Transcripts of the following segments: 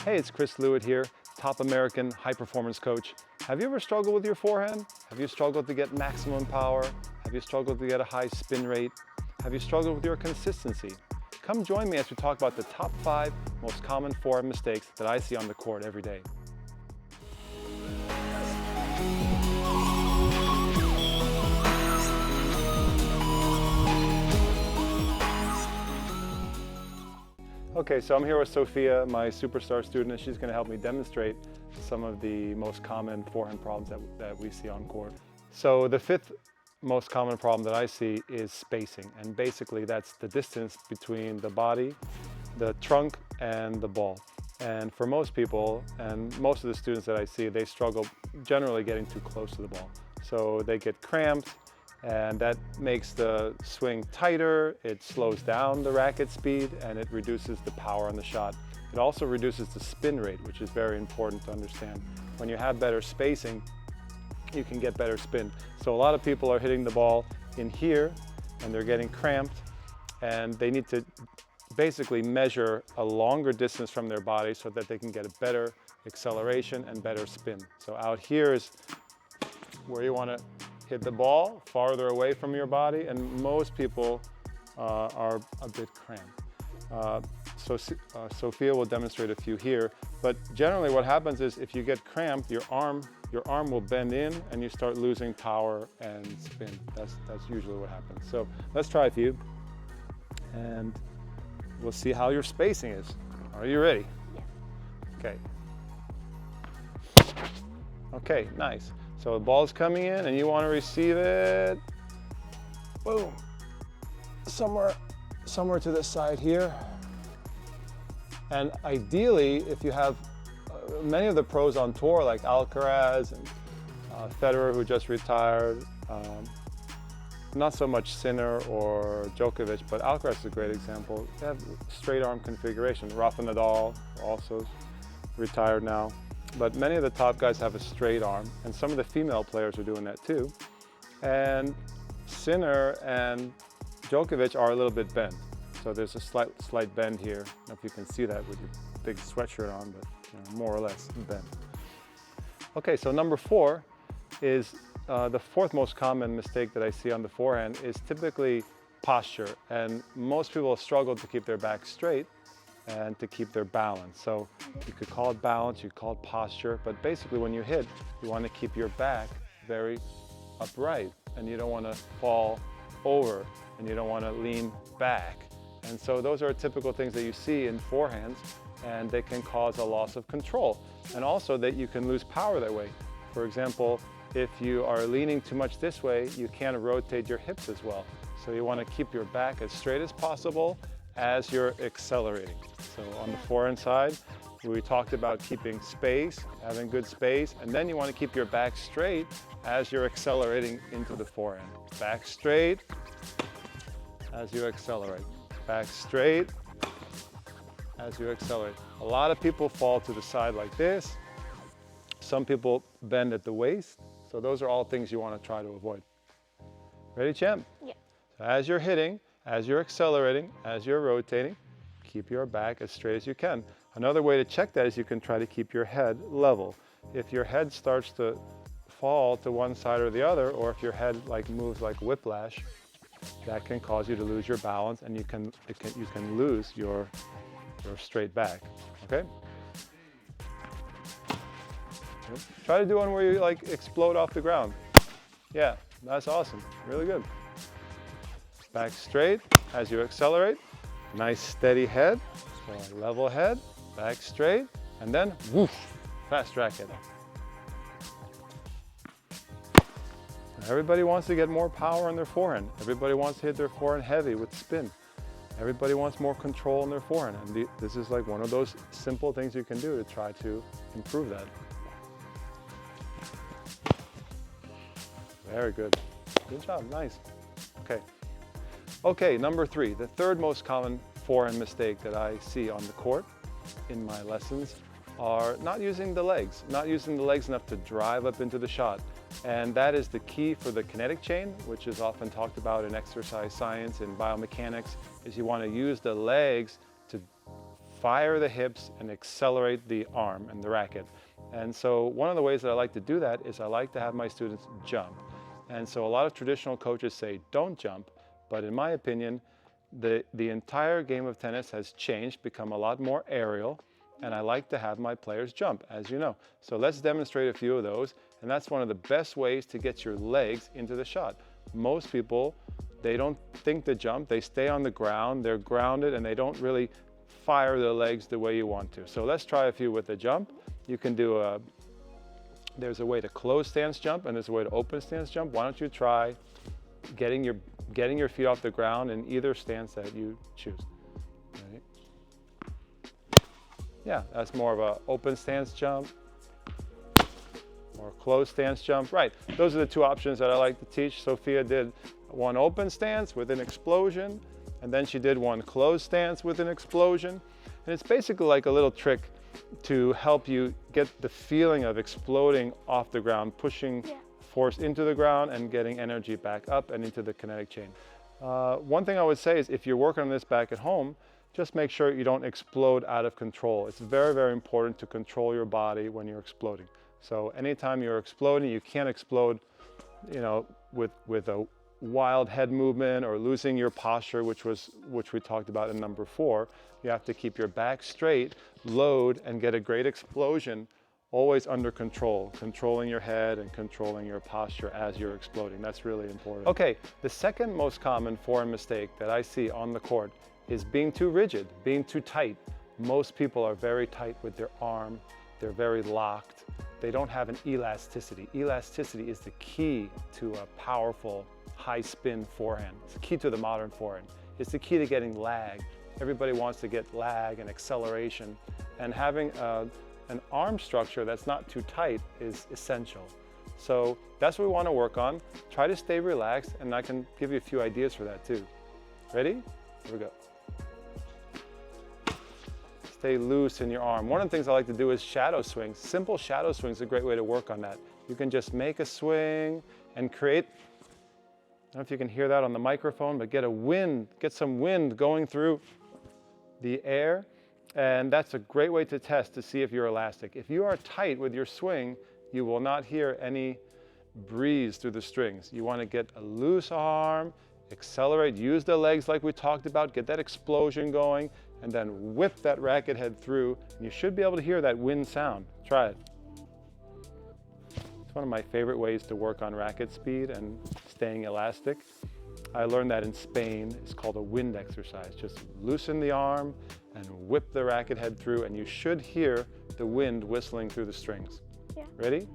Hey, it's Chris Lewitt here, top American high performance coach. Have you ever struggled with your forehand? Have you struggled to get maximum power? Have you struggled to get a high spin rate? Have you struggled with your consistency? Come join me as we talk about the top 5 most common forehand mistakes that I see on the court every day. Okay, so I'm here with Sophia, my superstar student, and she's going to help me demonstrate some of the most common forehand problems that we see on court. So the 5th most common problem that I see is spacing, and basically that's the distance between the body, the trunk, and the ball. And for most people, and most of the students that I see, they struggle generally getting too close to the ball. So they get cramped, and that makes the swing tighter, it slows down the racket speed, and it reduces the power on the shot. It also reduces the spin rate, which is very important to understand. When you have better spacing, you can get better spin. So a lot of people are hitting the ball in here, and they're getting cramped, and they need to basically measure a longer distance from their body so that they can get a better acceleration and better spin. So out here is where you want to hit the ball farther away from your body, and most people are a bit cramped. Sophia will demonstrate a few here, but generally what happens is if you get cramped, your arm will bend in and you start losing power and spin. That's usually what happens. So let's try a few, and we'll see how your spacing is. Are you ready? Yeah. Okay. Okay, nice. So the ball's coming in and you want to receive it, boom, somewhere to the side here. And ideally, if you have many of the pros on tour like Alcaraz and Federer, who just retired, not so much Sinner or Djokovic, but Alcaraz is a great example. They have straight arm configuration. Rafa Nadal also retired now. But many of the top guys have a straight arm, and some of the female players are doing that too. And Sinner and Djokovic are a little bit bent. So there's a slight bend here. I don't know if you can see that with your big sweatshirt on, but more or less bent. Okay, so number 4 is the 4th most common mistake that I see on the forehand is typically posture. And most people struggle to keep their back straight and to keep their balance. So you could call it balance, you could call it posture, but basically when you hit, you want to keep your back very upright, and you don't want to fall over, and you don't want to lean back. And so those are typical things that you see in forehands, and they can cause a loss of control, and also that you can lose power that way. For example, if you are leaning too much this way, you can't rotate your hips as well. So you want to keep your back as straight as possible as you're accelerating. So on the forehand side, we talked about keeping space, having good space, and then you want to keep your back straight as you're accelerating into the forehand. Back straight as you accelerate. Back straight as you accelerate. A lot of people fall to the side like this. Some people bend at the waist. So those are all things you want to try to avoid. Ready, champ? Yeah. So as you're hitting, as you're accelerating, as you're rotating, keep your back as straight as you can. Another way to check that is you can try to keep your head level. If your head starts to fall to one side or the other, or if your head moves like whiplash, that can cause you to lose your balance, and you can lose your straight back. Okay? Try to do one where you explode off the ground. Yeah, that's awesome. Really good. Back straight as you accelerate. Nice steady head. So level head, back straight, and then woof, fast racket. Everybody wants to get more power on their forehand. Everybody wants to hit their forehand heavy with spin. Everybody wants more control on their forehand. And this is like one of those simple things you can do to try to improve that. Very good. Good job, nice. Okay, number 3, the 3rd most common forehand mistake that I see on the court in my lessons are not using the legs enough to drive up into the shot. And that is the key for the kinetic chain, which is often talked about in exercise science and biomechanics, is you want to use the legs to fire the hips and accelerate the arm and the racket. And so one of the ways that I like to do that is I like to have my students jump. And so a lot of traditional coaches say don't jump, but in my opinion, the entire game of tennis has changed, become a lot more aerial, and I like to have my players jump, as you know. So let's demonstrate a few of those, and that's one of the best ways to get your legs into the shot. Most people, they don't think to jump, they stay on the ground, they're grounded, and they don't really fire their legs the way you want to. So let's try a few with the jump. You can do there's a way to close stance jump and there's a way to open stance jump. Why don't you try getting your feet off the ground in either stance that you choose. Ready? Yeah, that's more of a open stance jump or closed stance jump. Right, those are the two options that I like to teach. Sophia did one open stance with an explosion, and then she did one closed stance with an explosion. And it's basically like a little trick to help you get the feeling of exploding off the ground, pushing force into the ground and getting energy back up and into the kinetic chain. One thing I would say is if you're working on this back at home, just make sure you don't explode out of control. It's very, very important to control your body when you're exploding. So anytime you're exploding, you can't explode, you know, with a wild head movement or losing your posture, which we talked about in number 4. You have to keep your back straight, load, and get a great explosion, always under control, controlling your head and controlling your posture as you're exploding. That's really important. Okay, the second most common forehand mistake that I see on the court is being too rigid, being too tight. Most people are very tight with their arm. They're very locked. They don't have an elasticity. Elasticity is the key to a powerful high spin forehand. It's the key to the modern forehand. It's the key to getting lag. Everybody wants to get lag and acceleration, and having an arm structure that's not too tight is essential. So that's what we want to work on. Try to stay relaxed, and I can give you a few ideas for that too. Ready? Here we go. Stay loose in your arm. One of the things I like to do is shadow swings. Simple shadow swings is a great way to work on that. You can just make a swing and create, I don't know if you can hear that on the microphone, but get some wind going through the air. And that's a great way to test to see if you're elastic. If you are tight with your swing, you will not hear any breeze through the strings. You want to get a loose arm, accelerate, use the legs like we talked about, get that explosion going, and then whip that racket head through. And you should be able to hear that wind sound. Try it. It's one of my favorite ways to work on racket speed and staying elastic. I learned that in Spain. It's called a wind exercise. Just loosen the arm and whip the racket head through, and you should hear the wind whistling through the strings. Yeah. Ready?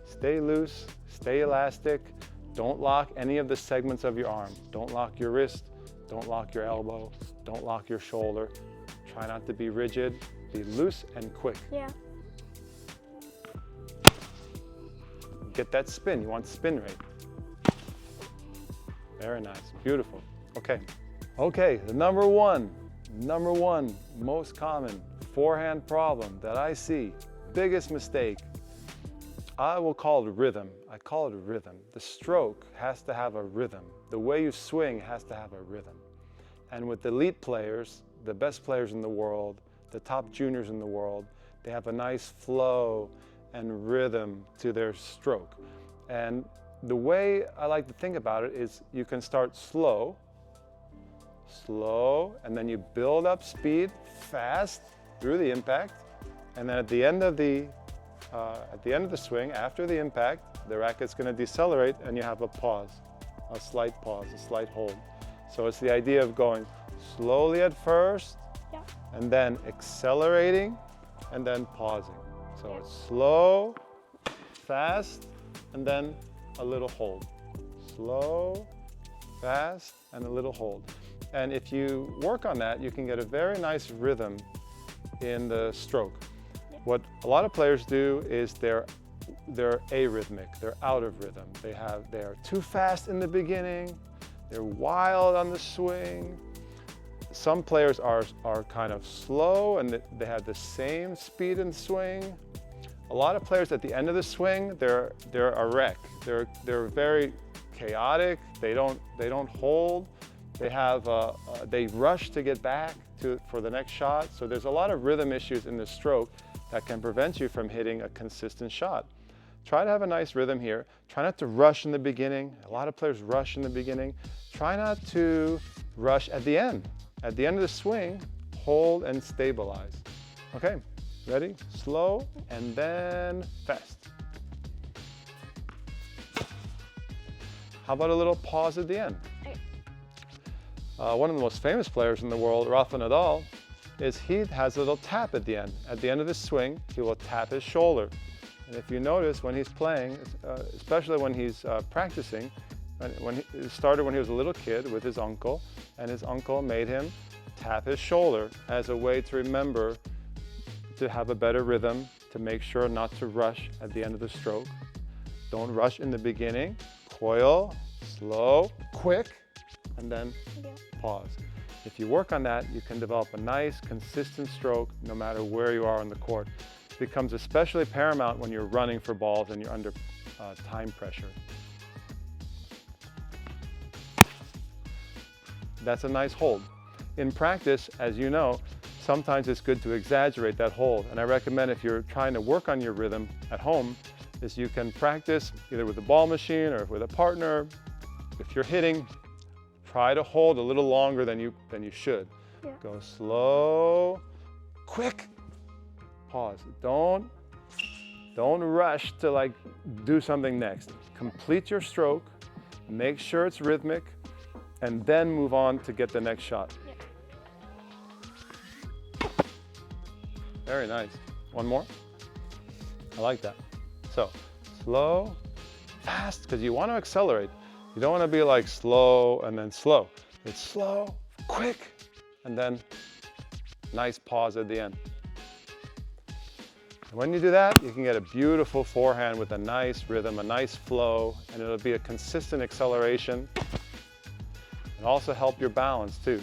Stay loose, stay elastic. Don't lock any of the segments of your arm. Don't lock your wrist, don't lock your elbow, don't lock your shoulder. Try not to be rigid, be loose and quick. Yeah. Get that spin, you want spin rate. Very nice, beautiful. Okay, the number one most common forehand problem that I see, biggest mistake, I will call it rhythm. I call it a rhythm. The stroke has to have a rhythm. The way you swing has to have a rhythm. And with elite players, the best players in the world, the top juniors in the world, they have a nice flow and rhythm to their stroke. And the way I like to think about it is you can start slow, and then you build up speed fast through the impact, and then at the end of the swing, after the impact, the racket's going to decelerate and you have a pause, a slight hold. So it's the idea of going slowly at first, and then accelerating, and then pausing. So it's slow, fast, and then a little hold. Slow, fast, and a little hold. And if you work on that, you can get a very nice rhythm in the stroke. What a lot of players do is they're arrhythmic, they're out of rhythm. They are too fast in the beginning, they're wild on the swing. Some players are kind of slow and they have the same speed and swing. A lot of players at the end of the swing, they're a wreck. They're very chaotic, they don't hold, they rush to get back for the next shot. So there's a lot of rhythm issues in the stroke that can prevent you from hitting a consistent shot. Try to have a nice rhythm here. Try not to rush in the beginning. A lot of players rush in the beginning. Try not to rush at the end. At the end of the swing, hold and stabilize. Okay, ready? Slow and then fast. How about a little pause at the end? One of the most famous players in the world, Rafa Nadal, he has a little tap at the end. At the end of his swing, he will tap his shoulder. And if you notice when he's playing, especially when he's practicing, it started when he was a little kid with his uncle, and his uncle made him tap his shoulder as a way to remember to have a better rhythm, to make sure not to rush at the end of the stroke. Don't rush in the beginning. Coil, slow, quick, and then pause. If you work on that, you can develop a nice, consistent stroke no matter where you are on the court. It becomes especially paramount when you're running for balls and you're under time pressure. That's a nice hold. In practice, as you know, sometimes it's good to exaggerate that hold. And I recommend if you're trying to work on your rhythm at home, is you can practice either with a ball machine or with a partner. If you're hitting, try to hold a little longer than you should. Yeah. Go slow, quick, pause. Don't rush to like do something next. Complete your stroke, make sure it's rhythmic, and then move on to get the next shot. Yeah. Very nice. One more. I like that. So slow, fast, because you want to accelerate. You don't want to be like slow and then slow. It's slow, quick, and then nice pause at the end. And when you do that, you can get a beautiful forehand with a nice rhythm, a nice flow, and it'll be a consistent acceleration. And also help your balance too.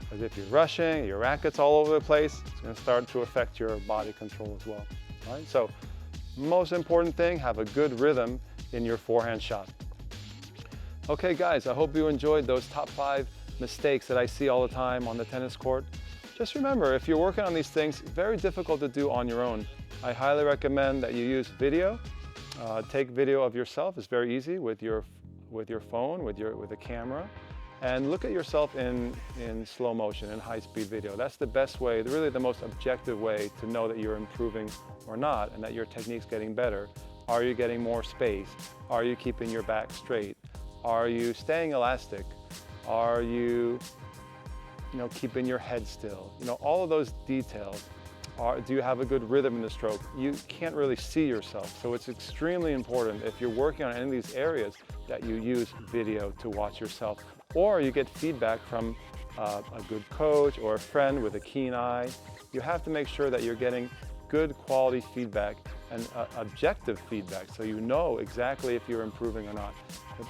Because if you're rushing, your racket's all over the place, it's going to start to affect your body control as well. All right? So, most important thing, have a good rhythm in your forehand shot. Okay guys, I hope you enjoyed those top 5 mistakes that I see all the time on the tennis court. Just remember, if you're working on these things, very difficult to do on your own. I highly recommend that you use video. Take video of yourself. It's very easy with your phone, with a camera. And look at yourself in slow motion, in high-speed video. That's the best way, really the most objective way to know that you're improving or not, and that your technique's getting better. Are you getting more space? Are you keeping your back straight? Are you staying elastic? Are you keeping your head still? All of those details. Do you have a good rhythm in the stroke? You can't really see yourself, so it's extremely important if you're working on any of these areas that you use video to watch yourself. Or you get feedback from a good coach or a friend with a keen eye. You have to make sure that you're getting good quality feedback and objective feedback, so you know exactly if you're improving or not.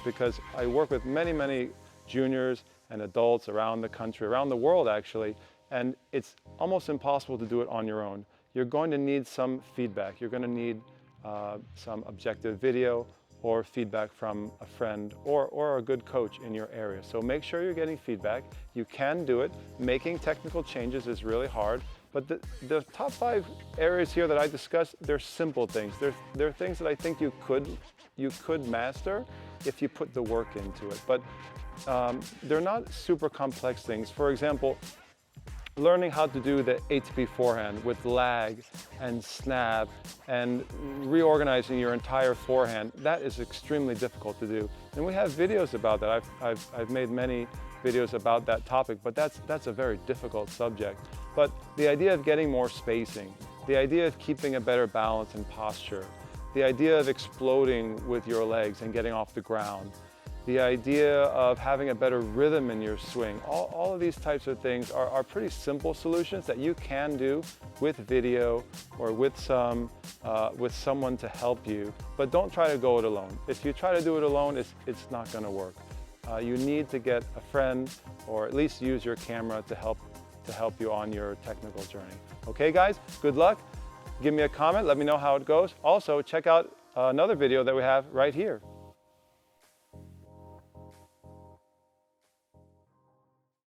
Because I work with many, many juniors and adults around the country, around the world actually, and it's almost impossible to do it on your own. You're going to need some feedback. You're going to need some objective video or feedback from a friend or a good coach in your area. So make sure you're getting feedback. You can do it. Making technical changes is really hard, but the top 5 areas here that I discussed, they're simple things. They're things that I think you could master if you put the work into it, but they're not super complex things. For example, learning how to do the ATP forehand with lag and snap and reorganizing your entire forehand, that is extremely difficult to do. And we have videos about that. I've made many videos about that topic, but that's a very difficult subject. But the idea of getting more spacing, the idea of keeping a better balance and posture, the idea of exploding with your legs and getting off the ground, the idea of having a better rhythm in your swing, all of these types of things are pretty simple solutions that you can do with video or with someone to help you, but don't try to go it alone. If you try to do it alone, it's not going to work. You need to get a friend or at least use your camera to help you on your technical journey. Okay guys, good luck. Give me a comment, let me know how it goes. Also, check out another video that we have right here.